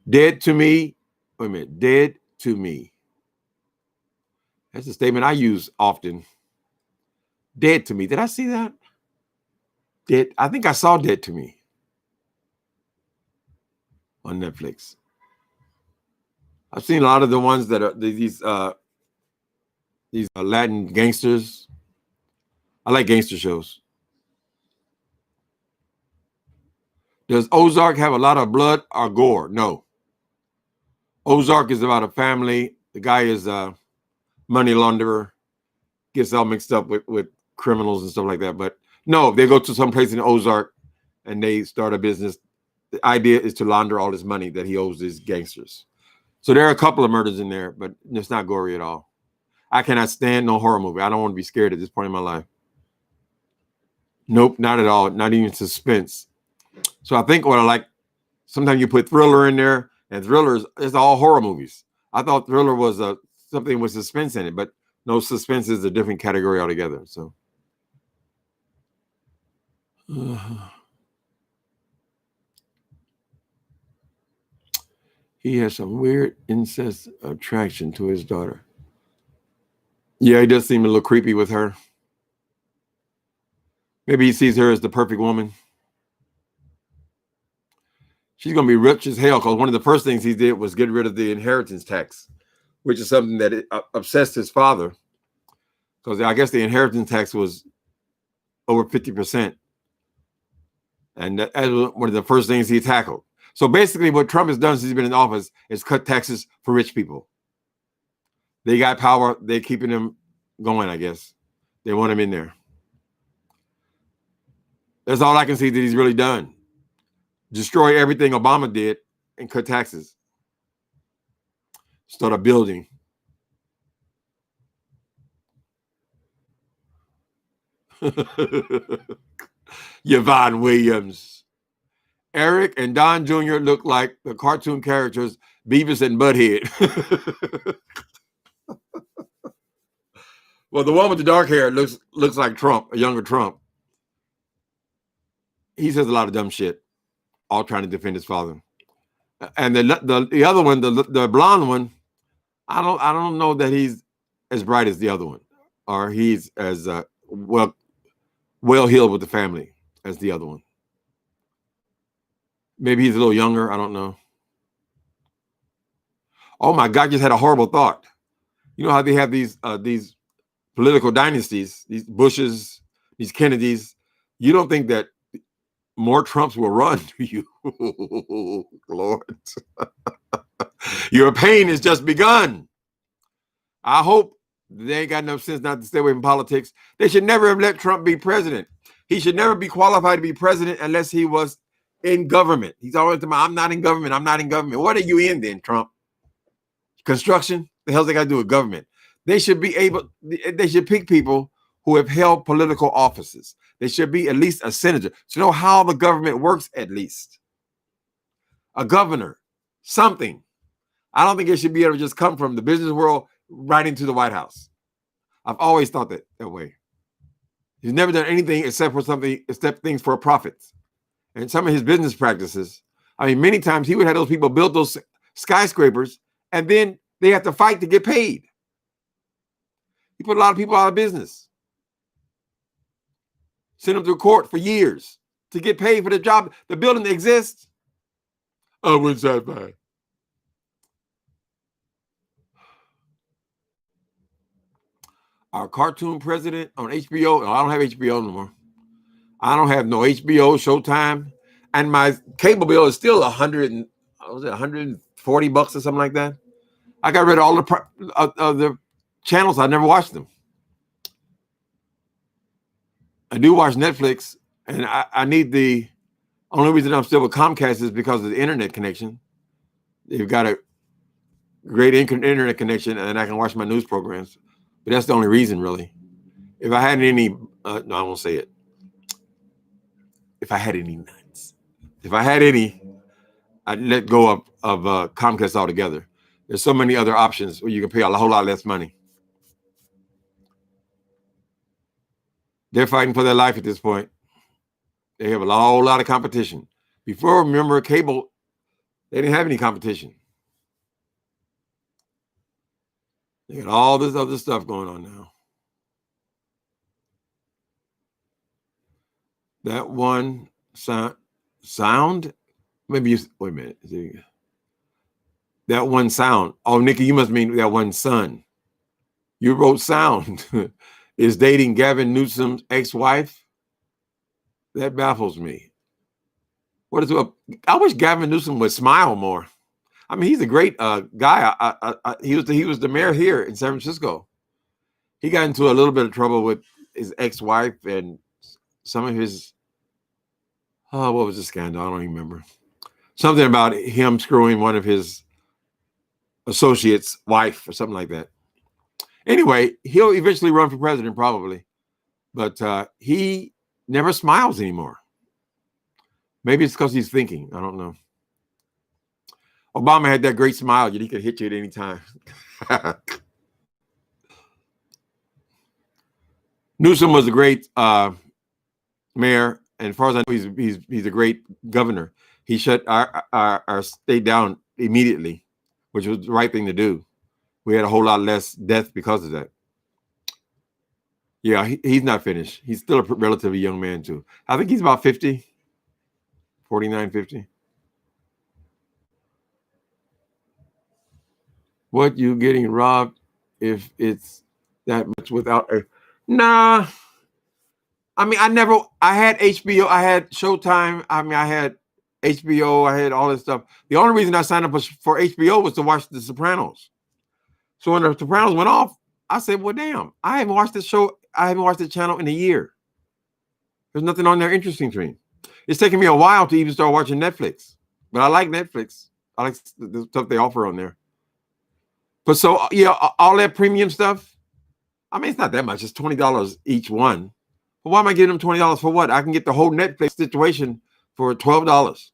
Dead to me. Wait a minute. Dead to me. That's a statement I use often. Dead to me. Did I see that? Dead. I think I saw Dead to Me on Netflix. I've seen a lot of the ones that are these Latin gangsters. I like gangster shows. Does Ozark have a lot of blood or gore? No. Ozark is about a family. The guy is a money launderer. Gets all mixed up with criminals and stuff like that. But no, they go to some place in Ozark and they start a business. The idea is to launder all this money that he owes these gangsters. So there are a couple of murders in there, but it's not gory at all. I cannot stand no horror movie. I don't want to be scared at this point in my life. Nope, not at all. Not even suspense. So I think what I like, sometimes you put thriller in there, and thrillers is all horror movies. I thought thriller was something with suspense in it, but no, suspense is a different category altogether. So he has some weird incest attraction to his daughter. Yeah, he does seem a little creepy with her. Maybe he sees her as the perfect woman. She's going to be rich as hell, because one of the first things he did was get rid of the inheritance tax, which is something that obsessed his father, because I guess the inheritance tax was over 50%. And that was one of the first things he tackled. So basically what Trump has done since he's been in office is cut taxes for rich people. They got power. They're keeping him going, I guess. They want him in there. That's all I can see that he's really done. Destroy everything Obama did and cut taxes. Start a building. Yvonne Williams. Eric and Don Jr. look like the cartoon characters Beavis and Butthead. Well, the one with the dark hair looks like Trump, a younger Trump. He says a lot of dumb shit, all trying to defend his father. And the other one, the blonde one, I don't know that he's as bright as the other one, or he's as well heeled with the family as the other one. Maybe he's a little younger. I don't know. Oh my God! Just had a horrible thought. You know how they have these political dynasties, these Bushes, these Kennedys. You don't think that more Trumps will run, do you? Lord. Your pain has just begun. I hope they ain't got enough sense not to stay away from politics. They should never have let Trump be president. He should never be qualified to be president unless he was in government. He's always talking about, I'm not in government. I'm not in government. What are you in then, Trump? Construction? The hell's they got to do with government? They should pick people who have held political offices. They should be at least a senator to know how the government works, at least. A governor, something. I don't think it should be able to just come from the business world right into the White House. I've always thought that way. He's never done anything except things for profits. And some of his business practices, I mean, many times he would have those people build those skyscrapers, and then they have to fight to get paid. He put a lot of people out of business. Sent them to court for years to get paid for the job. The building exists. Oh, what's that bad? Our cartoon president on HBO. Oh, I don't have HBO no more. I don't have no HBO, Showtime, and my cable bill is still $140 or something like that. I got rid of all the channels. I never watched them. I do watch Netflix, and I need the only reason I'm still with Comcast is because of the internet connection. They've got a great internet connection, and I can watch my news programs. But that's the only reason, really. If I had any, no, I won't say it. If I had any nuts, if I had any, I'd let go of Comcast altogether. There's so many other options where you can pay a whole lot less money. They're fighting for their life at this point. They have a whole lot of competition. Before, remember, cable, they didn't have any competition. They got all this other stuff going on now. That one sound, maybe you, wait a minute. That one sound. Oh, Nikki, you must mean that one son. You wrote sound. Is dating Gavin Newsom's ex-wife? That baffles me. What is it? I wish Gavin Newsom would smile more. I mean, he's a great guy. He was the mayor here in San Francisco. He got into a little bit of trouble with his ex-wife and some of his, what was the scandal? I don't even remember. Something about him screwing one of his associates' wife or something like that. Anyway, he'll eventually run for president probably, but he never smiles anymore. Maybe it's because he's thinking. I don't know. Obama had that great smile, yet he could hit you at any time. Newsom was a great mayor, and as far as I know, he's a great governor. He shut our state down immediately, which was the right thing to do. We had a whole lot less death because of that. Yeah, he's not finished. He's still a relatively young man, too. I think he's about 50, 49, 50. What, you getting robbed if it's that much without a... Nah. I mean, I had HBO, I had Showtime. I mean, I had HBO, I had all this stuff. The only reason I signed up for HBO was to watch The Sopranos. So when The Sopranos went off, I said, well, damn, I haven't watched the show. I haven't watched the channel in a year. There's nothing on there interesting to me. It's taken me a while to even start watching Netflix, but I like Netflix. I like the stuff they offer on there. But so, yeah, all that premium stuff, I mean, it's not that much. It's $20 each one. But why am I giving them $20 for what? I can get the whole Netflix situation for $12.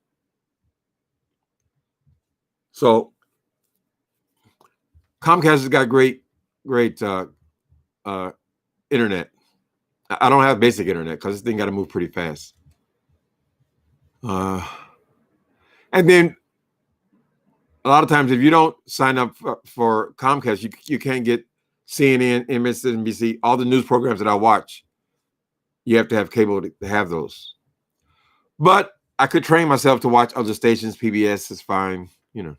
So Comcast has got great internet. I don't have basic internet because this thing got to move pretty fast. And then a lot of times, if you don't sign up for Comcast, you can't get CNN, MSNBC, all the news programs that I watch. You have to have cable to have those. But I could train myself to watch other stations. PBS is fine, you know.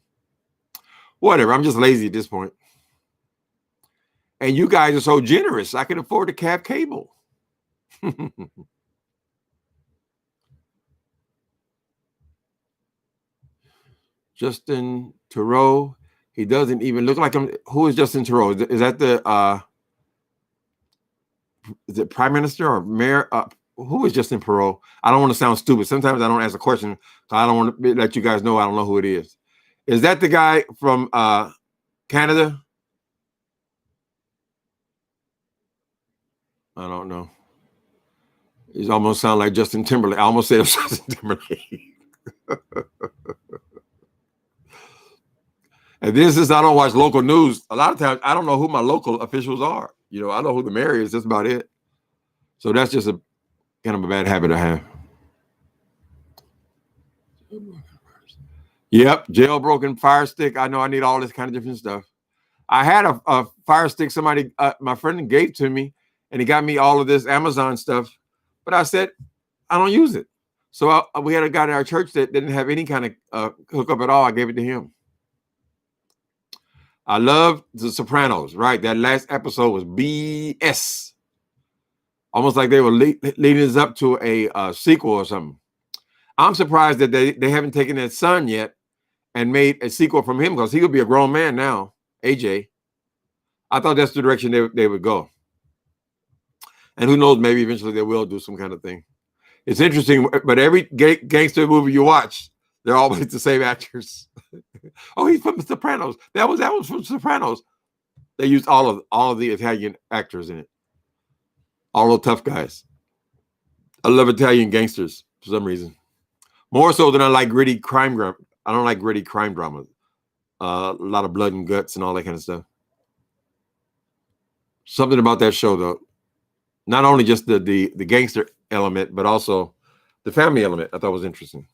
Whatever. I'm just lazy at this point. And you guys are so generous. I can afford to have cable. Justin Theroux. He doesn't even look like him. Who is Justin Theroux? Is that the is it prime minister or mayor? Who is Justin Theroux? I don't want to sound stupid. Sometimes I don't ask a question. So I don't want to let you guys know I don't know who it is. Is that the guy from Canada? I don't know. He almost sound like Justin Timberlake. I almost said it was Justin Timberlake. And this is, I don't watch local news. A lot of times I don't know who my local officials are. You know, I know who the mayor is. That's about it. So that's just a kind of a bad habit I have. Yep, jailbroken fire stick. I know I need all this kind of different stuff. I had a fire stick somebody, my friend gave to me, and he got me all of this Amazon stuff. But I said, I don't use it. So we had a guy in our church that didn't have any kind of hookup at all. I gave it to him. I love The Sopranos, right? That last episode was BS. Almost like they were leading us up to a sequel or something. I'm surprised that they haven't taken that son yet and made a sequel from him, because he could be a grown man now AJ. I thought that's the direction they would go. And who knows, maybe eventually they will do some kind of thing. It's interesting, but every gangster movie you watch, they're always the same actors. Oh, he's from The Sopranos. That was from Sopranos. They used all of the Italian actors in it. All the tough guys. I love Italian gangsters for some reason. More so than I like gritty crime drama. I don't like gritty crime drama. A lot of blood and guts and all that kind of stuff. Something about that show, though. Not only just the gangster element, but also the family element I thought was interesting.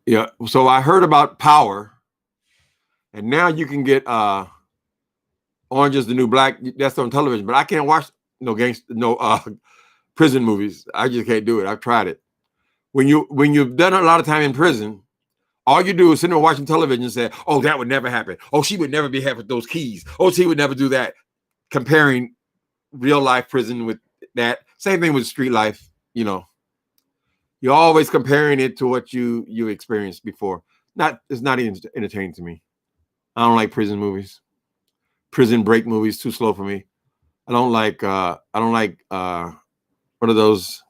Yeah, so I heard about Power, and now you can get Orange is the New Black. That's on television, but I can't watch no prison movies. I just can't do it. I've tried it. When you've done a lot of time in prison, all you do is sit there watching television and say, "Oh, that would never happen. Oh, she would never be having those keys. Oh, she would never do that." Comparing real life prison with that. Same thing with street life. You know, you're always comparing it to what you experienced before. It's not even entertaining to me. I don't like prison movies. Prison break movies too slow for me. I don't like one of those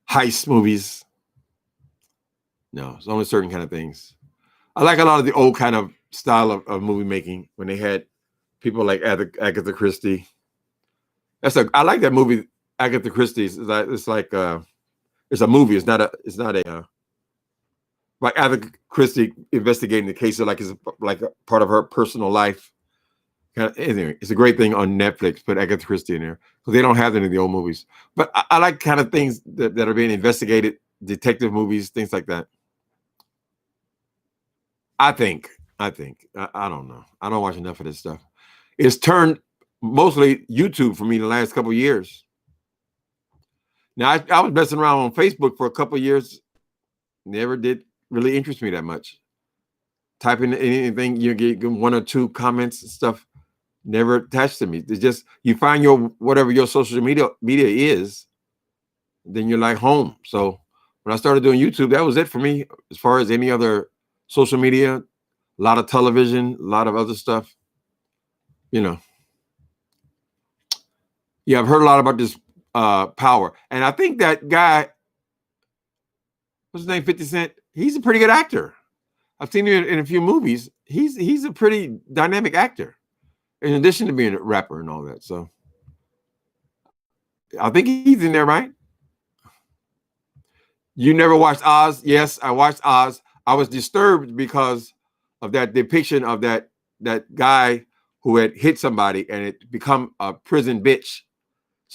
heist movies. No, it's only certain kind of things. I like a lot of the old kind of style of movie making when they had people like Agatha Christie. I like that movie. Agatha Christie. It's like it's a movie. It's not a like Agatha Christie investigating the case of like it's like a part of her personal life. Anyway, it's a great thing on Netflix. Put Agatha Christie in there because they don't have any of the old movies. But I like kind of things that are being investigated, detective movies, things like that. I think. I don't know. I don't watch enough of this stuff. It's turned mostly YouTube for me the last couple of years. Now I was messing around on Facebook for a couple of years. Never did really interest me that much. Typing anything, you get one or two comments and stuff. Never attached to me. It's just you find your whatever your social media is, then you're like home. So when I started doing YouTube, that was it for me. As far as any other social media, a lot of television, a lot of other stuff. You know. Yeah, I've heard a lot about this Power. And I think that guy, what's his name, 50 Cent, he's a pretty good actor. I've seen him in a few movies. He's a pretty dynamic actor, in addition to being a rapper and all that. So I think he's in there, right? You never watched Oz? Yes, I watched Oz. I was disturbed because of that depiction of that guy who had hit somebody and it become a prison bitch.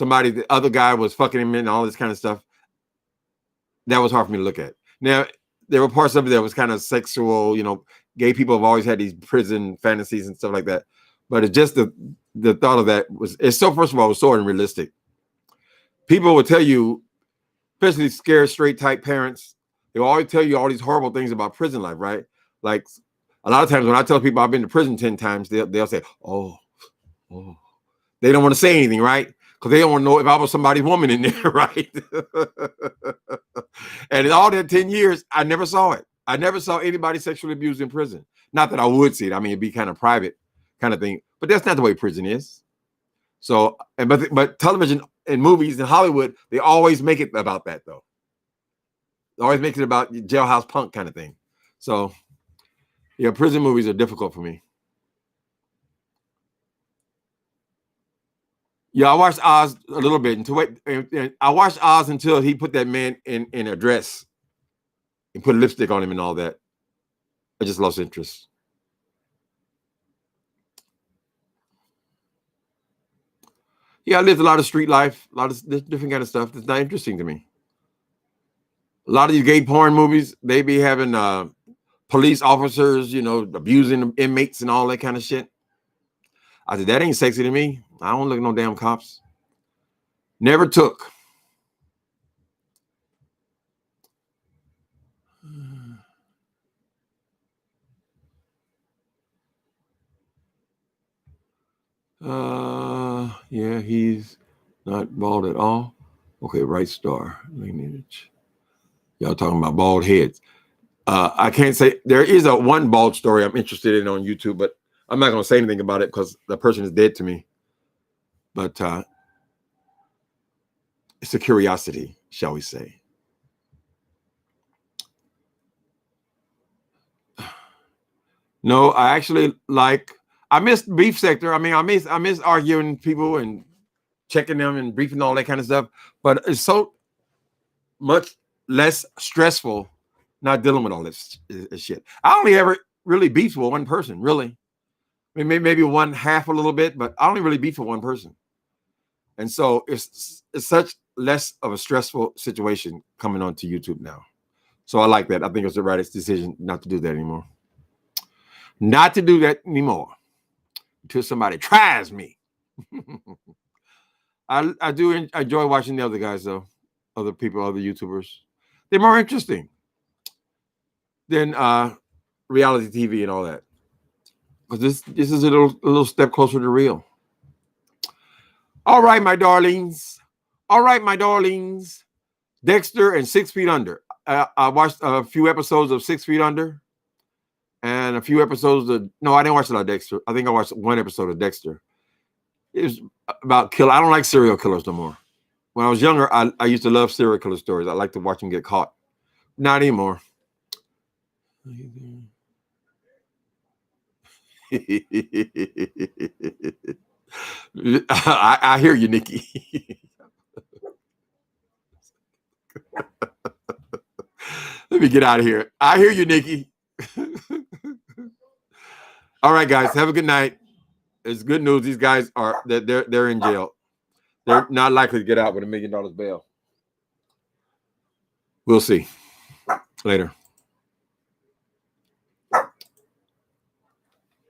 The other guy was fucking him and all this kind of stuff. That was hard for me to look at. Now, there were parts of it that was kind of sexual. You know, gay people have always had these prison fantasies and stuff like that. But it's just the thought of that first of all, it was so unrealistic. People will tell you, especially scared straight type parents, they will always tell you all these horrible things about prison life, right? Like a lot of times when I tell people I've been to prison 10 times, they'll say, oh. They don't want to say anything, right? Because they don't want to know if I was somebody's woman in there, right? And in all that 10 years, I never saw it. I never saw anybody sexually abused in prison. Not that I would see it. I mean, it'd be kind of private kind of thing. But that's not the way prison is. So, but television and movies in Hollywood, they always make it about that, though. They always make it about jailhouse punk kind of thing. So, yeah, prison movies are difficult for me. Yeah, I watched Oz a little bit I watched Oz until he put that man in a dress and put lipstick on him and all that. I just lost interest. Yeah, I lived a lot of street life, a lot of different kind of stuff that's not interesting to me. A lot of these gay porn movies, they be having police officers, abusing inmates and all that kind of shit. I said, that ain't sexy to me. I don't look at no damn cops. Never took. Yeah, he's not bald at all. Okay, right star lineage. Y'all talking about bald heads. I can't say there is a one bald story I'm interested in on YouTube, but I'm not going to say anything about it because the person is dead to me. But it's a curiosity, shall we say. No, I actually I miss beef sector. I mean, I miss arguing people and checking them and briefing all that kind of stuff. But it's so much less stressful not dealing with all this shit. I only ever really beefed with one person, really. I mean, maybe one half a little bit, but I only really beef with one person. And so it's such less of a stressful situation coming onto YouTube now. So I like that. I think it's the right decision not to do that anymore. Not to do that anymore until somebody tries me. I do enjoy watching the other guys, though. Other people, other YouTubers. They're more interesting than reality TV and all that. Because this is a little step closer to real. All right, my darlings. All right, my darlings. Dexter and 6 Feet Under. I watched a few episodes of 6 Feet Under. And a few episodes of no, I didn't watch a lot of Dexter. I think I watched one episode of Dexter. It was about kill. I don't like serial killers no more. When I was younger, I used to love serial killer stories. I like to watch them get caught. Not anymore. I hear you, Nikki. Let me get out of here. I hear you, Nikki. All right, guys. Have a good night. It's good news. These guys they're in jail. They're not likely to get out with $1 million bail. We'll see. Later.